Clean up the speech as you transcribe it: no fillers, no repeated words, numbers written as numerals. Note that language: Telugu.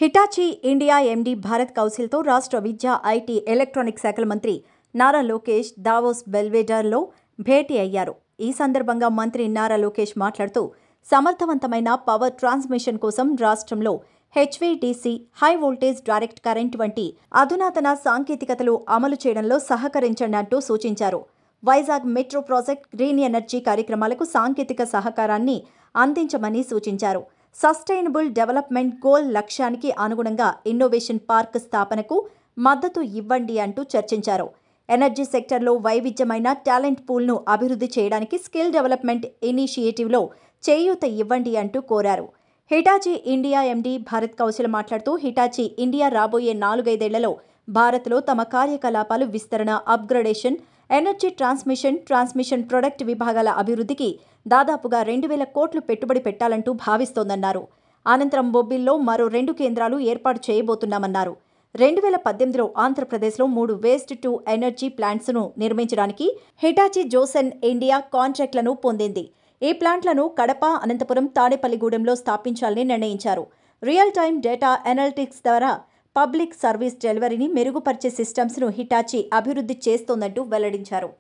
హిటాచీ ఇండియా ఎండీ భారత్ కౌశల్తో రాష్ట్ర విద్యా, ఐటీ, ఎలక్ట్రానిక్స్ శాఖల మంత్రి నారా లోకేష్ దావోస్ బెల్వెడర్లో భేటీ అయ్యారు. ఈ సందర్భంగా మంత్రి నారా లోకేష్ మాట్లాడుతూ, సమర్థవంతమైన పవర్ ట్రాన్స్మిషన్ కోసం రాష్ట్రంలో హెచ్వీడీసీ, హై వోల్టేజ్ డైరెక్ట్ కరెంట్ వంటి అధునాతన సాంకేతికతలు అమలు చేయడంలో సహకరించండి అంటూ సూచించారు. Vizag metro project, green energy కార్యక్రమాలకు సాంకేతిక సహకారాన్ని అందించమని సూచించారు. సస్టైనబుల్ డెవలప్మెంట్ గోల్ లక్ష్యానికి అనుగుణంగా ఇన్నోవేషన్ పార్క్ స్థాపనకు మద్దతు ఇవ్వండి అంటూ చర్చించారు. ఎనర్జీ సెక్టర్లో వైవిధ్యమైన టాలెంట్ పూల్ను అభివృద్ధి చేయడానికి స్కిల్ డెవలప్మెంట్ ఇనిషియేటివ్లో చేయూత ఇవ్వండి అంటూ కోరారు. Hitachi India MD Bharat Kaushal మాట్లాడుతూ, హిటాచీ ఇండియా రాబోయే 4-5 ఏళ్లలో భారత్లో తమ కార్యకలాపాలు విస్తరణ, అప్గ్రేడేషన్, ఎనర్జీ ట్రాన్స్మిషన్ ప్రొడక్ట్ విభాగాల అభివృద్ధికి దాదాపుగా 2,000 కోట్లు పెట్టుబడి పెట్టాలంటూ భావిస్తోందన్నారు. అనంతరం బొబ్బిల్లో మరో 2 కేంద్రాలు ఏర్పాటు చేయబోతున్నామన్నారు. 2018లో ఆంధ్రప్రదేశ్లో 3 వేస్ట్ టు ఎనర్జీ ప్లాంట్స్ను నిర్మించడానికి హిటాచీ జోసెన్ ఇండియా కాంట్రాక్ట్లను పొందింది. ఈ ప్లాంట్లను కడప, అనంతపురం, తాడేపల్లిగూడెంలో స్థాపించాలని నిర్ణయించారు. రియల్ టైమ్ డేటా అనలిటిక్స్ ద్వారా పబ్లిక్ సర్వీస్ డెలివరీని మెరుగుపరిచే సిస్టమ్స్ను హిటాచీ అభివృద్ధి చేస్తోందంటూ వెల్లడించారు.